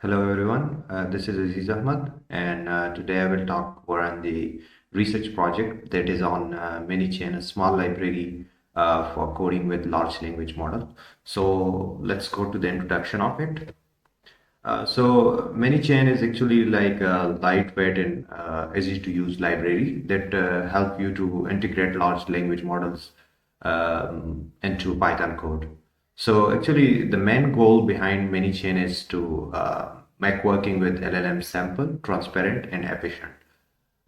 Hello everyone, this is Aziz Ahmad, and today I will talk more on the research project that is on MiniChain, a small library for coding with large language model. So let's go to the introduction of it. So MiniChain is actually like a lightweight and easy to use library that help you to integrate large language models into Python code. So actually the main goal behind MiniChain is to make working with LLM simple, transparent, and efficient.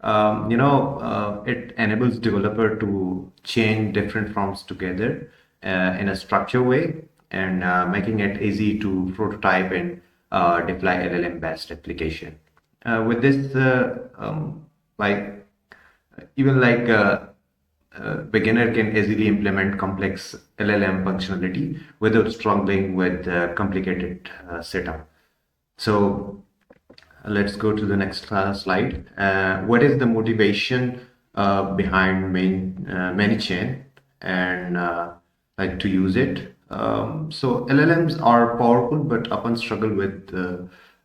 It enables developer to chain different forms together in a structured way and making it easy to prototype and deploy LLM-based application. With this, like even like beginner can easily implement complex LLM functionality without struggling with complicated setup. So let's go to the next slide. What is the motivation behind ManyChain and like to use it? So LLMs are powerful, but often struggle with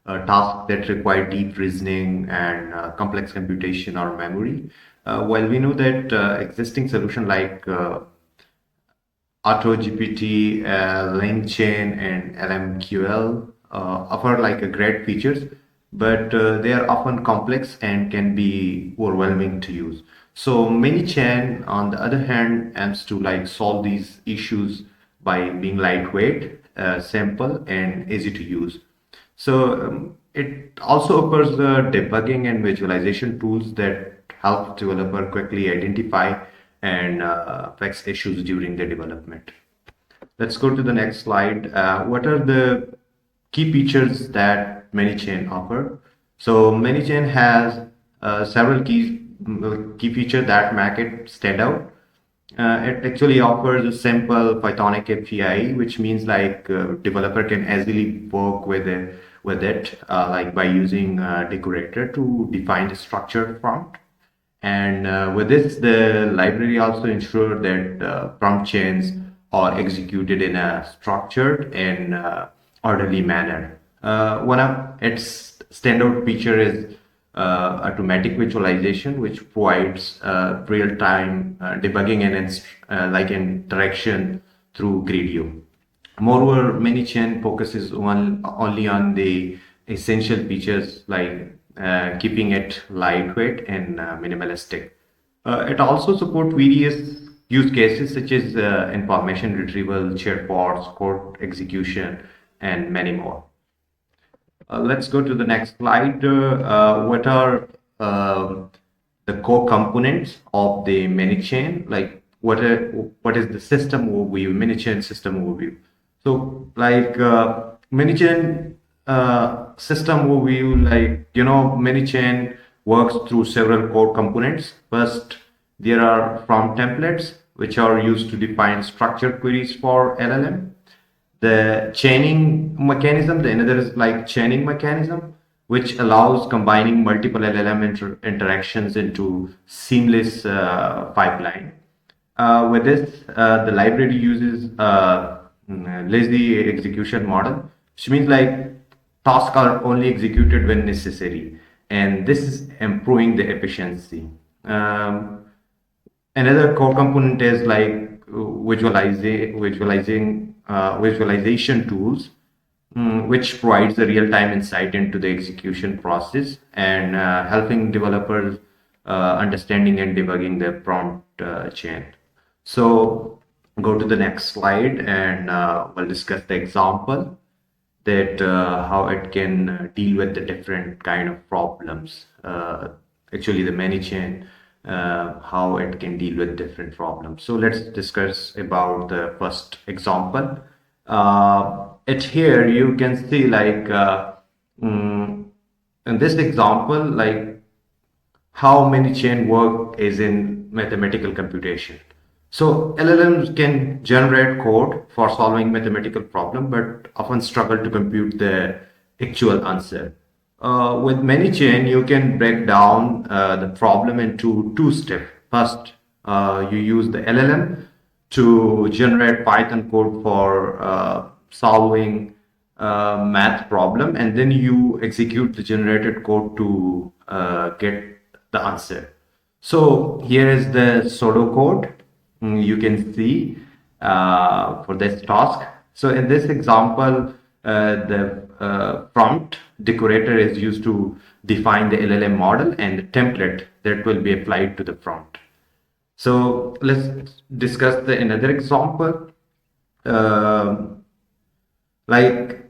tasks that require deep reasoning and complex computation or memory. While we know that existing solution like AutoGPT, LangChain, and LMQL offer like a great features, but they are often complex and can be overwhelming to use. So MiniChain, on the other hand, aims to like solve these issues by being lightweight, simple, and easy to use. So it also offers the debugging and visualization tools that help developer quickly identify and fix issues during the development. Let's go to the next slide. What are the key features that ManyChain offer? So ManyChain has several key features that make it stand out. It actually offers a simple Pythonic API, which means like developer can easily work with it, like by using decorator to define the structured prompt. And with this, the library also ensures that prompt chains are executed in a structured and orderly manner. One of its standout feature is automatic visualization, which provides real-time debugging and like interaction through Gridio. Moreover, ManyChain focuses only on the essential features like keeping it lightweight and minimalistic. It also supports various use cases such as information retrieval, chatbots, code execution, and many more. Let's go to the next slide. What are the core components of the ManyChain? Like what is the system overview, ManyChain system overview? So like ManyChain system overview, like ManyChain works through several core components. First, there are from templates, which are used to define structured queries for LLM. The chaining mechanism, the another is like chaining mechanism, which allows combining multiple LLM interactions into seamless pipeline. With this, the library uses lazy execution model, which means like tasks are only executed when necessary, and this is improving the efficiency. Another core component is like visualization tools, which provides a real-time insight into the execution process and helping developers understanding and debugging the prompt chain. So go to the next slide and we'll discuss the example that how it can deal with the different kind of problems. Actually, the ManyChain, how it can deal with different problems. So let's discuss about the first example. It here you can see like in this example, like how ManyChain work is in mathematical computation. So LLMs can generate code for solving mathematical problem, but often struggle to compute the actual answer. With ManyChain, you can break down the problem into two steps. First, you use the LLM to generate Python code for solving math problem, and then you execute the generated code to get the answer. So here is the pseudocode. You can see for this task. So in this example, the prompt decorator is used to define the LLM model and the template that will be applied to the prompt. So let's discuss the another example. Like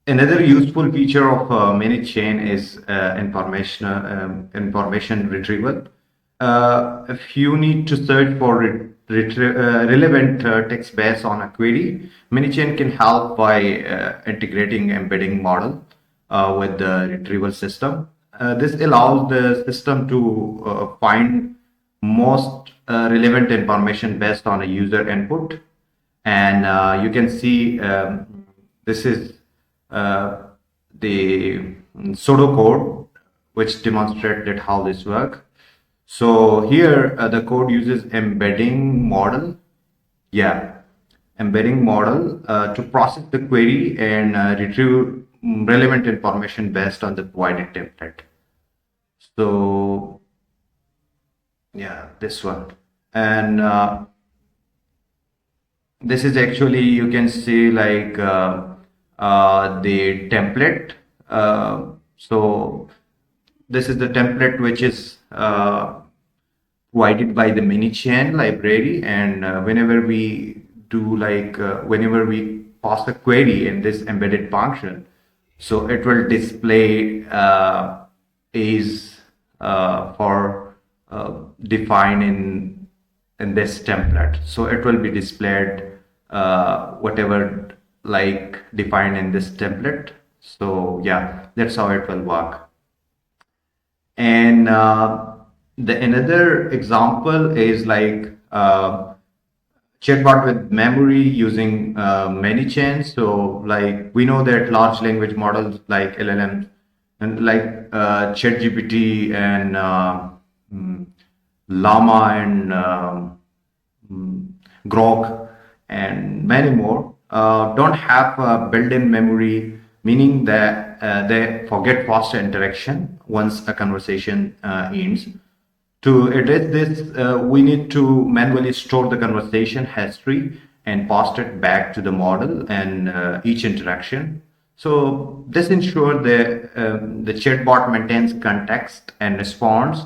another useful feature of MiniChain is information retrieval. If you need to search for relevant text based on a query, MiniChain can help by integrating embedding model with the retrieval system. This allows the system to find most relevant information based on a user input. And you can see this is the pseudocode which demonstrated how this works. So here the code uses embedding model. Yeah, embedding model to process the query and retrieve relevant information based on the provided template. So yeah, this one. And this is actually, you can see like the template. So this is the template which is provided by the MiniChain library, and whenever we do like whenever we pass a query in this embedded function, so it will display is for defined in this template. So it will be displayed whatever like defined in this template. So yeah, that's how it will work. And the another example is like chatbot with memory using MiniChain. So like we know that large language models like LLMs and like ChatGPT and Llama and Grok and many more don't have built-in memory, meaning that they forget faster interaction once a conversation ends. To address this, we need to manually store the conversation history and pass it back to the model and each interaction. So this ensures the chatbot maintains context and responds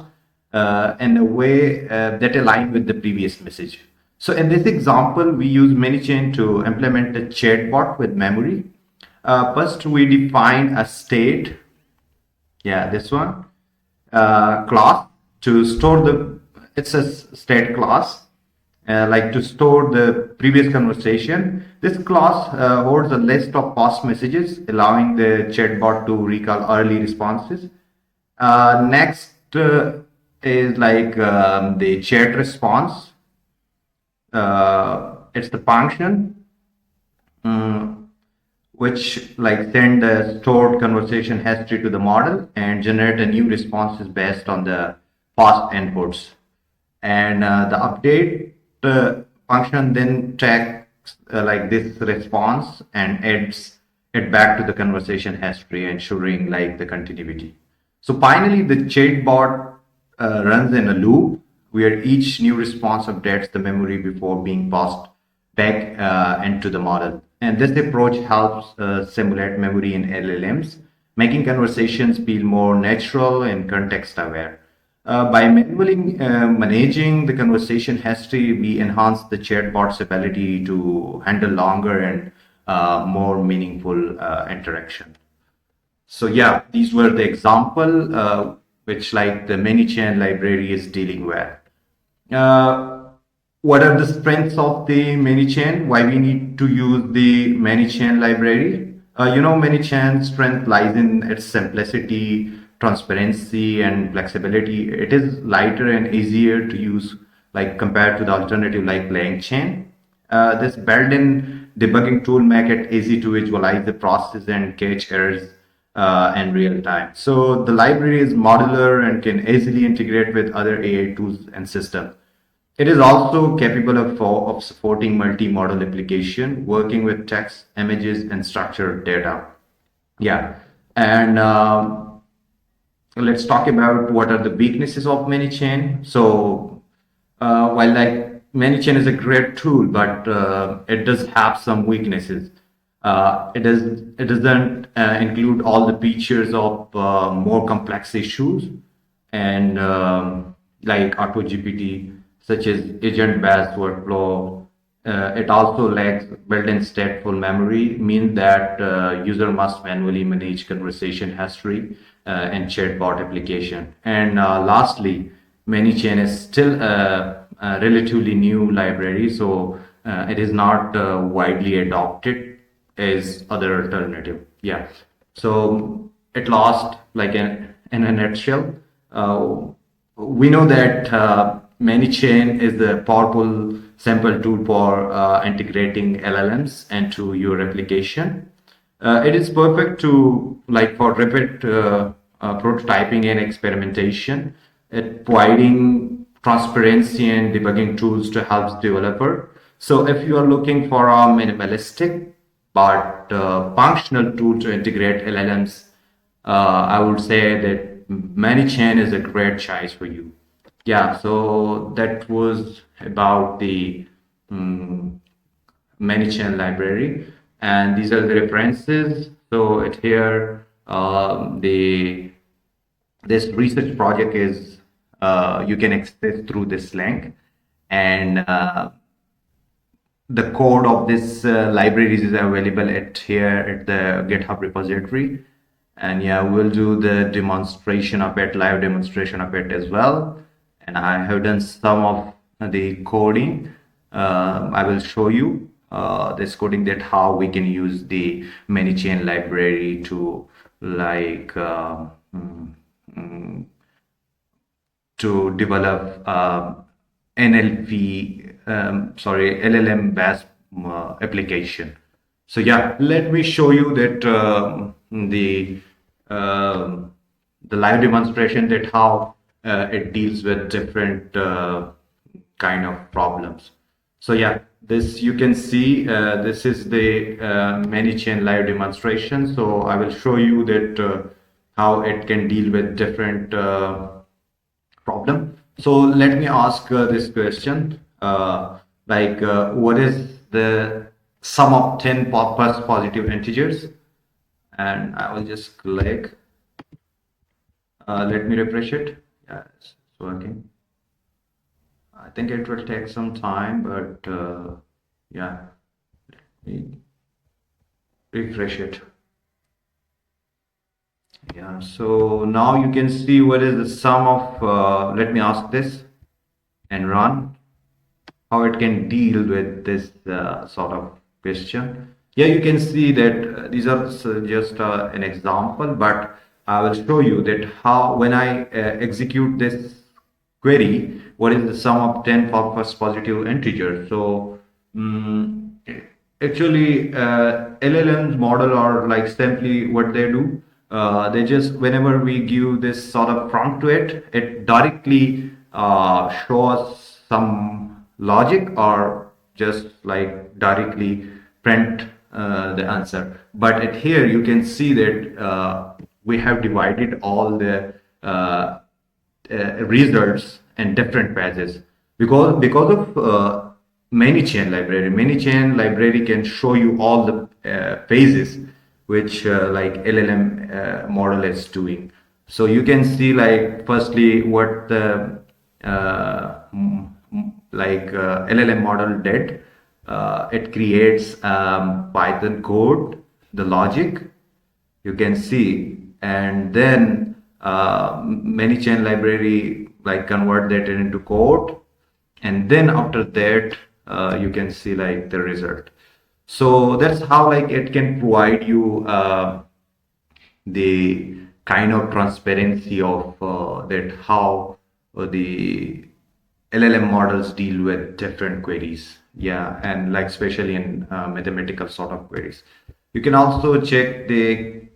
in a way that align with the previous message. So in this example, we use MiniChain to implement a chatbot with memory. First, we define a state. Yeah, this one class to store it's a state class like to store the previous conversation. This class holds a list of past messages, allowing the chatbot to recall early responses. Next is like the chat response. It's the function which like send the stored conversation history to the model and generate a new responses based on the past inputs. And the update function then tracks like this response and adds it back to the conversation history, ensuring like the continuity. So finally, the chatbot runs in a loop where each new response updates the memory before being passed back into the model. And this approach helps simulate memory in LLMs, making conversations feel more natural and context aware. By manually managing the conversation history, we enhance the chatbot's ability to handle longer and more meaningful interaction. So yeah, these were the example which like the MiniChain library is dealing with. What are the strengths of the MiniChain? Why we need to use the MiniChain library? MiniChain's strength lies in its simplicity, transparency, and flexibility. It is lighter and easier to use, like compared to the alternative like LangChain. This built-in debugging tool make it easy to visualize the process and catch errors in real time. So the library is modular and can easily integrate with other AI tools and systems. It is also capable of supporting multi-model application, working with text, images, and structured data. Yeah, and let's talk about what are the weaknesses of MiniChain. So, while like MiniChain is a great tool, but it does have some weaknesses. It doesn't include all the features of more complex issues and like AutoGPT, such as agent-based workflow. It also lacks built-in stateful memory, means that user must manually manage conversation history and chatbot application. And lastly, ManyChain is still a relatively new library, so it is not widely adopted as other alternative. Yeah. So at last, like in a nutshell, we know that ManyChain is a powerful sample tool for integrating LLMs into your application. It is perfect to like for rapid prototyping and experimentation, it providing transparency and debugging tools to help developer. So if you are looking for a minimalistic but functional tool to integrate LLMs, I would say that ManyChain is a great choice for you. Yeah, so that was about the um, ManyChain library, and these are the references. So it here the this research project is you can access through this link, and the code of this libraries is available at here at the GitHub repository. And yeah, we'll do the demonstration of it, live demonstration of it as well. And I have done some of the coding. I will show you this coding, that how we can use the ManyChain library to like to develop LLM-based application. So yeah, let me show you that the live demonstration, that how it deals with different kind of problems. So yeah, this you can see this is the ManyChain live demonstration. So I will show you that how it can deal with different problem. So let me ask this question, what is the sum of 10 plus positive integers? And I will just click, let me refresh it. Yeah, it's working. I think it will take some time, but yeah, let me refresh it. Yeah, so now you can see what is the sum of, let me ask this and run, how it can deal with this sort of question. Yeah, you can see that these are just an example, but I will show you that how when I execute this query, what is the sum of 10 first positive integer. So actually LLMs model are like simply what they do. They just, whenever we give this sort of prompt to it, it directly shows some logic or just like directly print the answer. But at here you can see that we have divided all the results in different pages because of ManyChain library. ManyChain library can show you all the phases which like LLM model is doing. So you can see like firstly what the LLM model did. It creates Python code, the logic you can see, and then ManyChain library like convert that into code, and then after that you can see like the result. So that's how like it can provide you the kind of transparency of that how the LLM models deal with different queries. Yeah, and like especially in mathematical sort of queries. You can also check the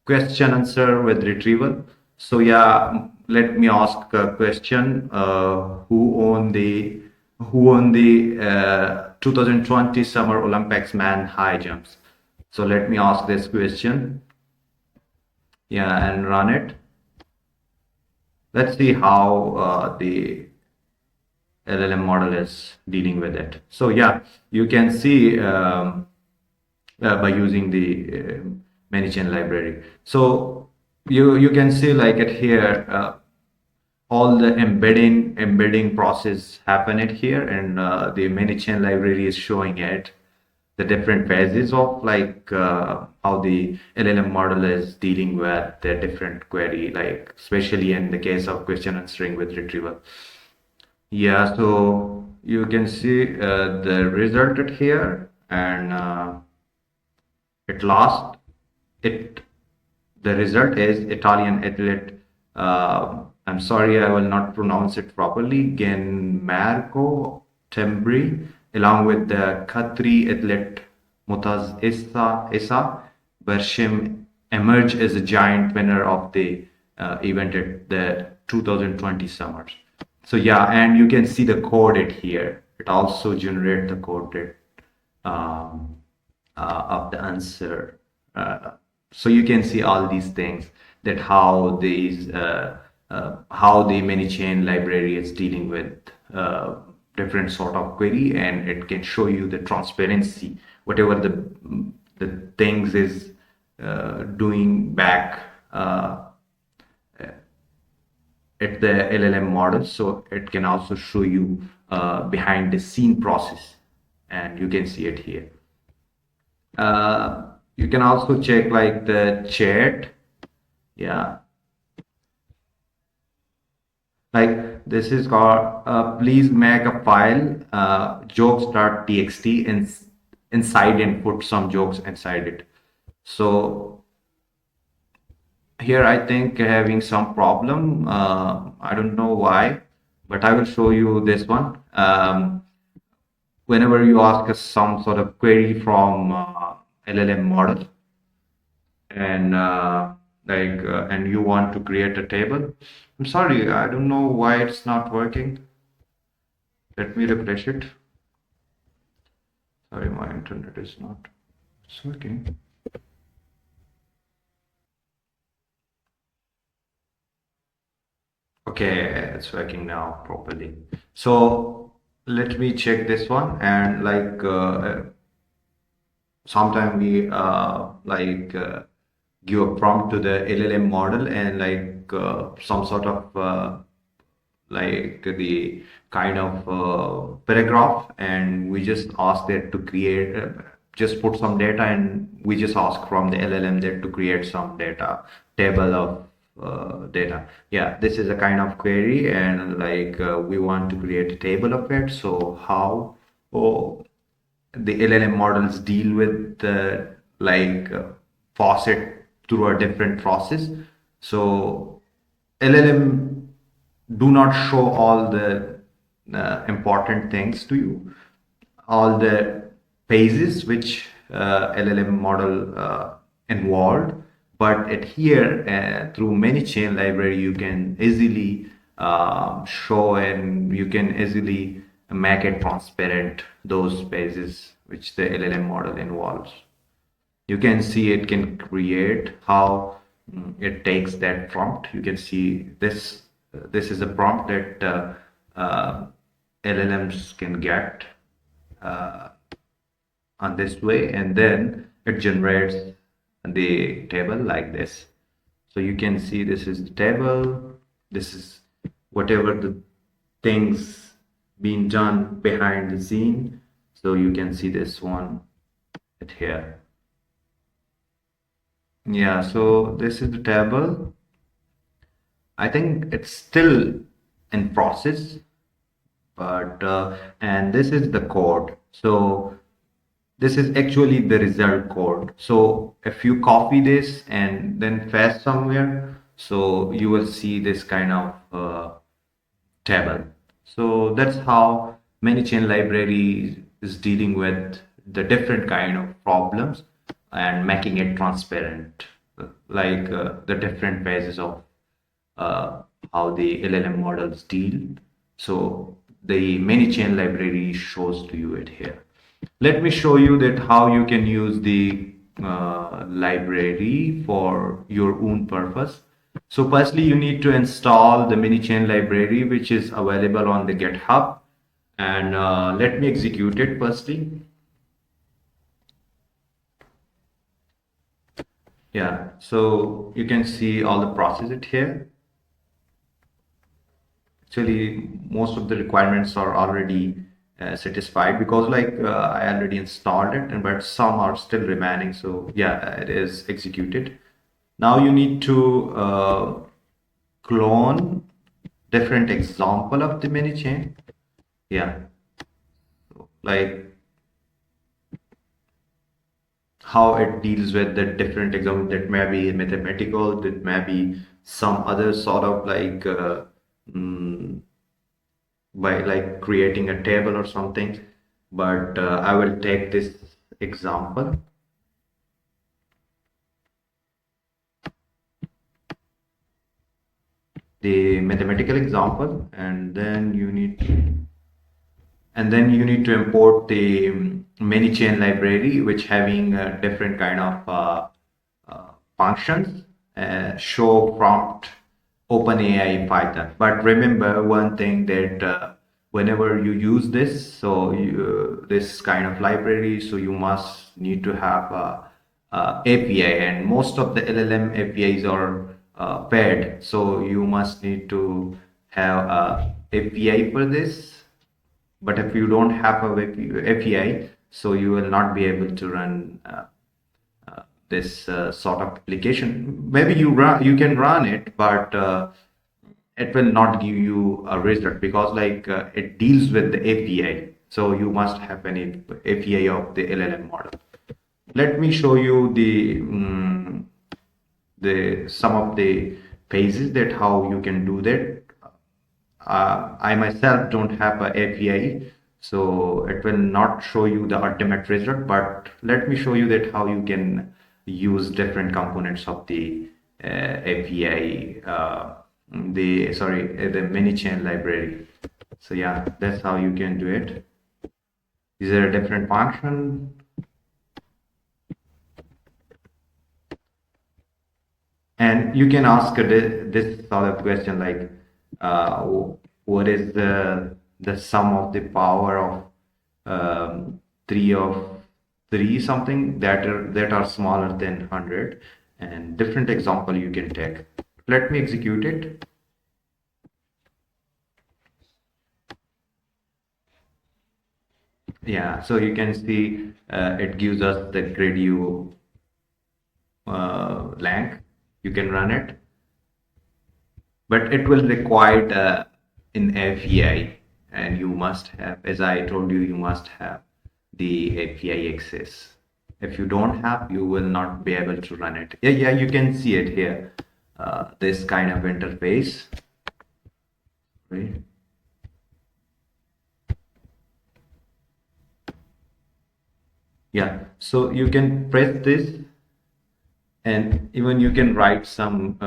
question answer with retrieval. So yeah, let me ask a question. Who own the who won the 2020 Summer Olympics man high jumps? So let me ask this question. Yeah, and run it. Let's see how the LLM model is dealing with it. So yeah, you can see by using the MiniChain library. So you can see like it here, all the embedding process happen it here, and the MiniChain library is showing it the different phases of like how the LLM model is dealing with the different query, like especially in the case of question answering with retrieval. Yeah, so you can see the result it here, and at last it the result is Italian athlete. I'm sorry, I will not pronounce it properly. Genmarco Tembri, along with the Qatari athlete Mutaz Issa Bershim, emerged as a giant winner of the event at the 2020 Summers. So yeah, and you can see the code it here. It also generate the code um, of the answer. So you can see all these things, that how how the MiniChain library is dealing with different sort of query, and it can show you the transparency, whatever the things is doing back at the LLM model. So it can also show you behind the scene process, and you can see it here. You can also check like the chat. Yeah, like this is called please make a file jokes.txt and inside and put some jokes inside it. So here I think having some problem. I don't know why, but I will show you this one. Whenever you ask us some sort of query from LLM model, and and you want to create a table. I'm sorry, I don't know why it's not working. Let me refresh it. Sorry, my internet is not. It's working. Okay, it's working now properly. So let me check this one, and like sometime we give a prompt to the LLM model, and like some sort of like the kind of paragraph, and we just ask that to create just put some data, and we just ask from the LLM that to create some data table of data. Yeah, this is a kind of query, and like we want to create a table of it. So how oh, the LLM models deal with the like faucet through a different process. So LLM do not show all the important things to you, all the phases which LLM model involved. But at here, through ManyChain library, you can easily show, and you can easily make it transparent, those phases which the LLM model involves. You can see it can create how it takes that prompt. You can see this. This is a prompt that LLMs can get on this way, and then it generates the table like this. So you can see this is the table. This is whatever the things being done behind the scene. So you can see this one at here. Yeah, so this is the table. I think it's still in process, but and this is the code. So this is actually the result code. So if you copy this and then paste somewhere, so you will see this kind of table. So that's how ManyChain library is dealing with the different kind of problems and making it transparent, like the different phases of how the LLM models deal. So the MiniChain library shows to you it here. Let me show you that how you can use the library for your own purpose. So firstly, you need to install the MiniChain library, which is available on the GitHub. And let me execute it firstly. Yeah, so you can see all the processes here. Actually, most of the requirements are already satisfied because I already installed it, and but some are still remaining. So yeah, it is executed. Now you need to clone different example of the MiniChain. Yeah, like how it deals with the different example that may be mathematical, that may be some other sort of mm, by like creating a table or something. But I will take this example. The mathematical example, and then you need to import the MiniChain library, which having different kind of functions, show prompt, OpenAI, Python. But remember one thing that whenever you use this, so this kind of library, so you must need to have a API, and most of the LLM APIs are paid, so you must need to have a API for this. But if you don't have a API, so you will not be able to run this sort of application. Maybe you can run it, but it will not give you a result because it deals with the API. So you must have an API of the LLM model. Let me show you the some of the phases that how you can do that. I myself don't have an API, so it will not show you the ultimate result, but let me show you that how you can use different components of the API, the MiniChain library. So yeah, that's how you can do it. These are a different function. And you can ask this sort of question like, what is the sum of the power of 3 something that are smaller than 100, and different example you can take. Let me execute it. Yeah, so you can see it gives us the gradient length. You can run it, but it will require an API, and you must have, as I told you, you must have the API access. If you don't have, you will not be able to run it. Yeah, you can see it here. This kind of interface, right? Yeah, so you can press this, and even you can write some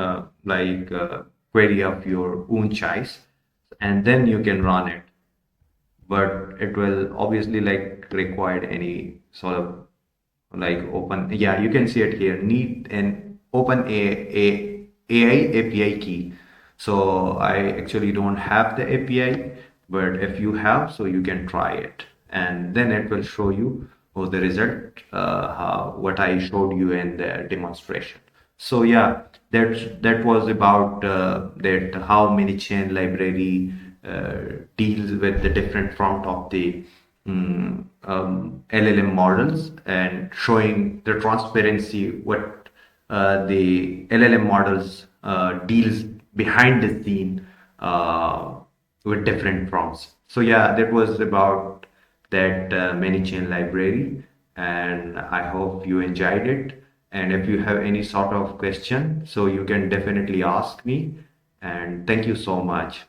query of your own choice, and then you can run it. But it will obviously require any sort of open. Yeah, you can see it here. Need an open AI API key. So I actually don't have the API, but if you have, so you can try it, and then it will show you the result, what I showed you in the demonstration. So yeah, that was about that how MiniChain library deals with the different front of the LLM models, and showing the transparency what the LLM models deals behind the scene with different prompts. So yeah, that was about that MiniChain library, and I hope you enjoyed it. And if you have any sort of question, so you can definitely ask me. And thank you so much.